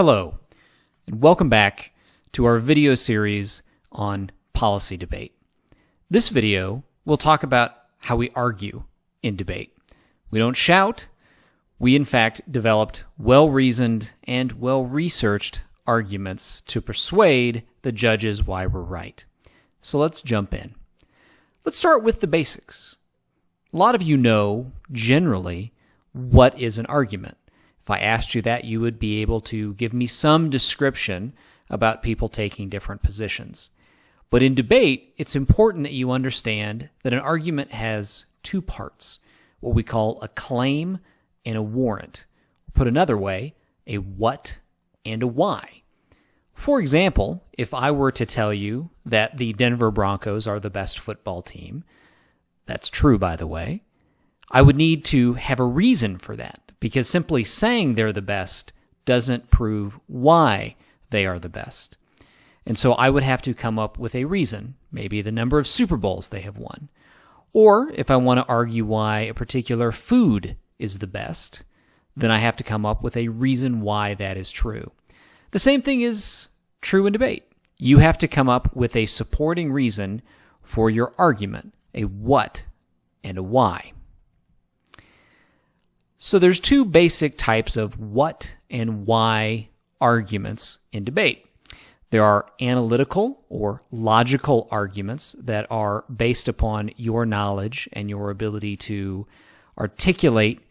Hello, and welcome back to our video series on policy debate. This video will talk about how we argue in debate. We don't shout. We, in fact, developed well-reasoned and well-researched arguments to persuade the judges why we're right. So let's jump in. Let's start with the basics. A lot of you know, generally, what is an argument. If I asked you that, you would be able to give me some description about people taking different positions. But in debate, it's important that you understand that an argument has two parts, what we call a claim and a warrant. Put another way, a what and a why. For example, if I were to tell you that the Denver Broncos are the best football team, that's true, by the way, I would need to have a reason for that, because simply saying they're the best doesn't prove why they are the best. And so I would have to come up with a reason, maybe the number of Super Bowls they have won. Or if I want to argue why a particular food is the best, then I have to come up with a reason why that is true. The same thing is true in debate. You have to come up with a supporting reason for your argument, a what and a why. So there's two basic types of what and why arguments in debate. There are analytical or logical arguments that are based upon your knowledge and your ability to articulate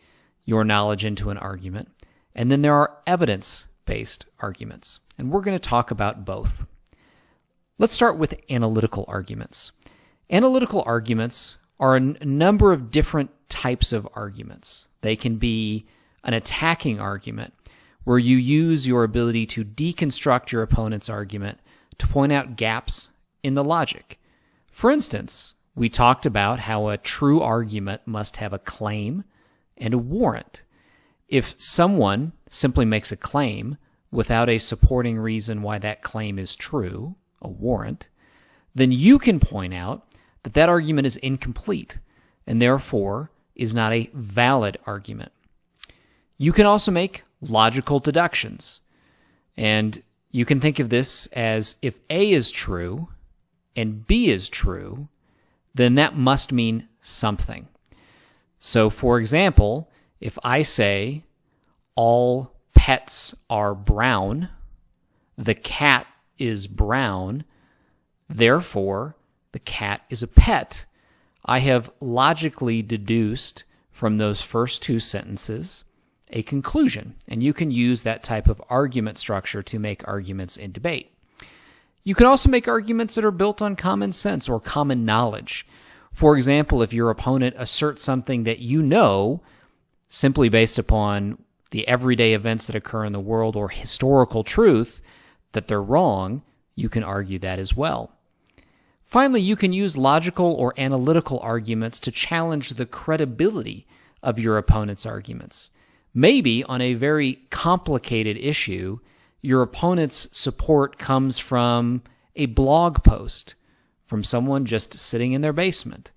your knowledge into an argument. And then there are evidence-based arguments. And we're going to talk about both. Let's start with analytical arguments. Analytical arguments are a number of different types of arguments. They can be an attacking argument where you use your ability to deconstruct your opponent's argument to point out gaps in the logic. For instance, we talked about how a true argument must have a claim and a warrant. If someone simply makes a claim without a supporting reason why that claim is true, a warrant, then you can point out that that argument is incomplete and therefore is not a valid argument. You can also make logical deductions. And you can think of this as if A is true and B is true, then that must mean something. So, for example, if I say all pets are brown, the cat is brown, therefore the cat is a pet, I have logically deduced from those first two sentences a conclusion, and you can use that type of argument structure to make arguments in debate. You can also make arguments that are built on common sense or common knowledge. For example, if your opponent asserts something that you know simply based upon the everyday events that occur in the world or historical truth that they're wrong, you can argue that as well. Finally, you can use logical or analytical arguments to challenge the credibility of your opponent's arguments. Maybe on a very complicated issue, your opponent's support comes from a blog post, from someone just sitting in their basement.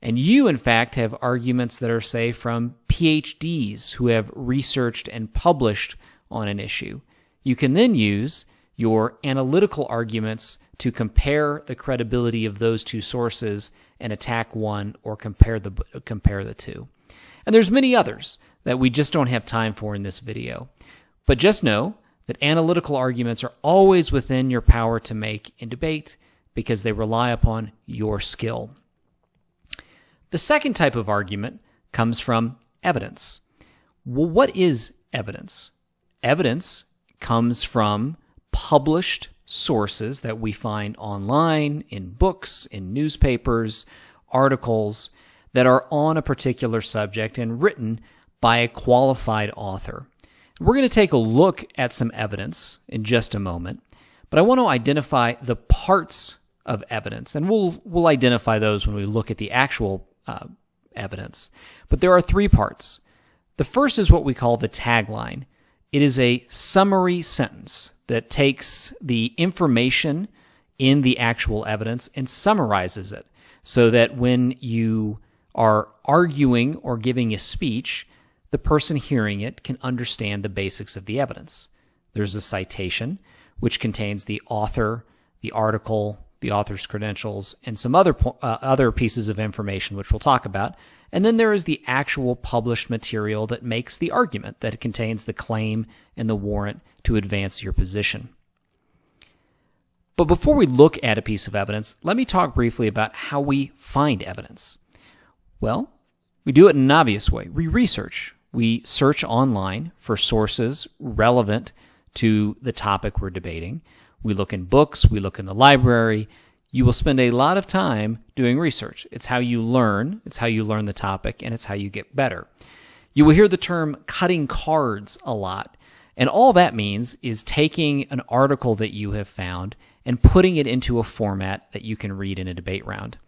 And you, in fact, have arguments that are, say, from PhDs who have researched and published on an issue. You can then use your analytical arguments to compare the credibility of those two sources and attack one or compare the two. And there's many others that we just don't have time for in this video. But just know that analytical arguments are always within your power to make in debate because they rely upon your skill. The second type of argument comes from evidence. Well, what is evidence? Evidence comes from published sources that we find online, in books, in newspapers, articles that are on a particular subject and written by a qualified author. We're going to take a look at some evidence in just a moment, but I want to identify the parts of evidence, and we'll identify those when we look at the actual evidence. But there are three parts. The first is what we call the tagline. It is a summary sentence that takes the information in the actual evidence and summarizes it so that when you are arguing or giving a speech, the person hearing it can understand the basics of the evidence. There's a citation, which contains the author, the article, the author's credentials, and some other pieces of information which we'll talk about. And then there is the actual published material that makes the argument, that it contains the claim and the warrant to advance your position. But before we look at a piece of evidence, let me talk briefly about how we find evidence. Well, we do it in an obvious way. We research. We search online for sources relevant to the topic we're debating. We look in books. We look in the library. You will spend a lot of time doing research. It's how you learn. It's how you learn the topic, and it's how you get better. You will hear the term cutting cards a lot. And all that means is taking an article that you have found and putting it into a format that you can read in a debate round.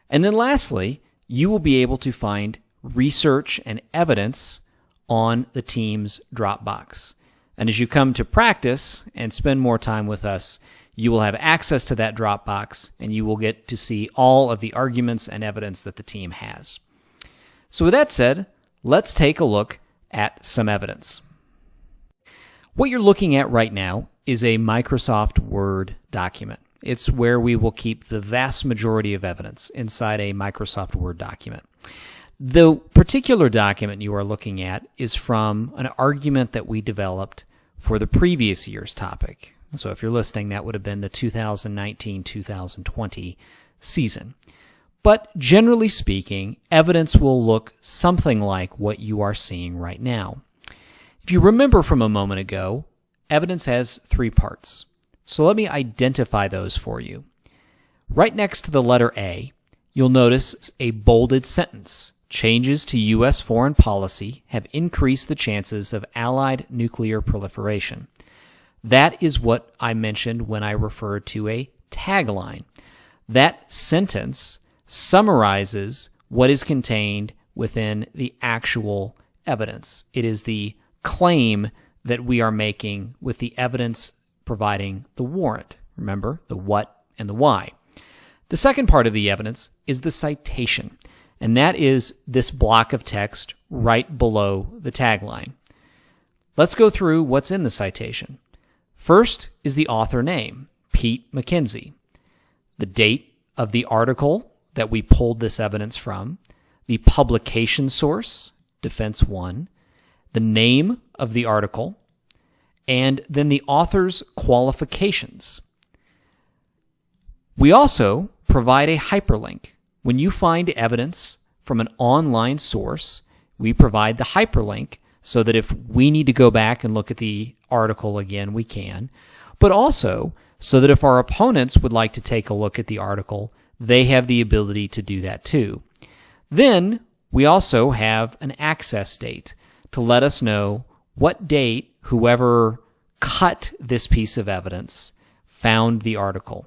And then lastly, you will be able to find research and evidence on the team's Dropbox. And as you come to practice and spend more time with us, you will have access to that Dropbox, and you will get to see all of the arguments and evidence that the team has. So with that said, let's take a look at some evidence. What you're looking at right now is a Microsoft Word document. It's where we will keep the vast majority of evidence inside a Microsoft Word document. The particular document you are looking at is from an argument that we developed for the previous year's topic. So if you're listening, that would have been the 2019-2020 season. But generally speaking, evidence will look something like what you are seeing right now. If you remember from a moment ago, evidence has three parts. So let me identify those for you. Right next to the letter A, you'll notice a bolded sentence. Changes to U.S. foreign policy have increased the chances of Allied nuclear proliferation. That is what I mentioned when I referred to a tagline. That sentence summarizes what is contained within the actual evidence. It is the claim that we are making with the evidence providing the warrant. Remember, the what and the why. The second part of the evidence is the citation, and that is this block of text right below the tagline. Let's go through what's in the citation. First is the author name, Pete McKenzie, the date of the article that we pulled this evidence from, the publication source, Defense 1, the name of the article, and then the author's qualifications. We also provide a hyperlink. When you find evidence from an online source, we provide the hyperlink so that if we need to go back and look at the article again, we can, but also so that if our opponents would like to take a look at the article, they have the ability to do that too. Then we also have an access date to let us know what date whoever cut this piece of evidence found the article.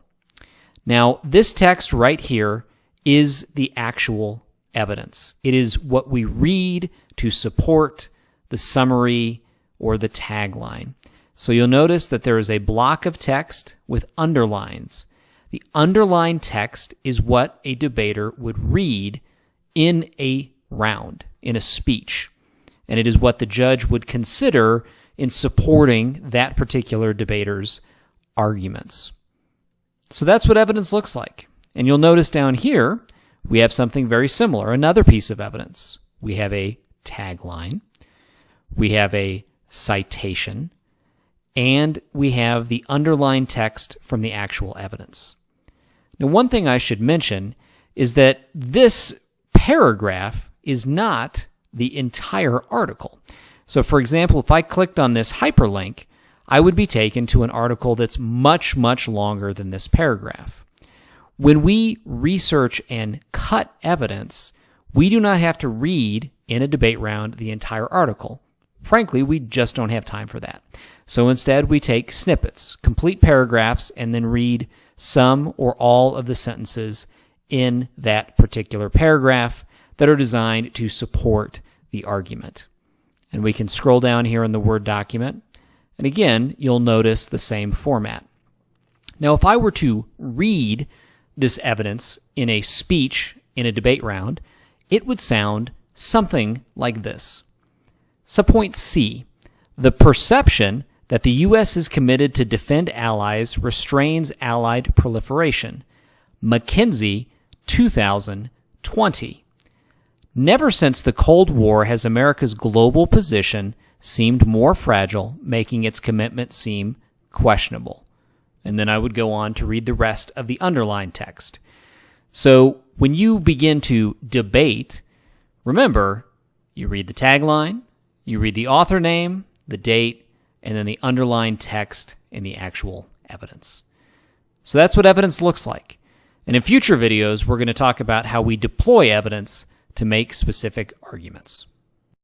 Now, this text right here is the actual evidence. It is what we read to support the summary or the tagline. So you'll notice that there is a block of text with underlines. The underlined text is what a debater would read in a round, in a speech. And it is what the judge would consider in supporting that particular debater's arguments. So that's what evidence looks like. And you'll notice down here, we have something very similar, another piece of evidence. We have a tagline, we have a citation, and we have the underlined text from the actual evidence. Now, one thing I should mention is that this paragraph is not the entire article. So, for example, if I clicked on this hyperlink, I would be taken to an article that's much, much longer than this paragraph. When we research and cut evidence, we do not have to read in a debate round the entire article. Frankly, we just don't have time for that. So instead, we take snippets, complete paragraphs, and then read some or all of the sentences in that particular paragraph that are designed to support the argument. And we can scroll down here in the Word document, and again, you'll notice the same format. Now, if I were to read this evidence in a speech in a debate round, it would sound something like this. Subpoint C, the perception that the U.S. is committed to defend allies restrains Allied proliferation. McKinsey, 2020. Never since the Cold War has America's global position seemed more fragile, making its commitment seem questionable. And then I would go on to read the rest of the underlined text. So when you begin to debate, remember, you read the tagline, you read the author name, the date, and then the underlined text and the actual evidence. So that's what evidence looks like. And in future videos, we're going to talk about how we deploy evidence to make specific arguments.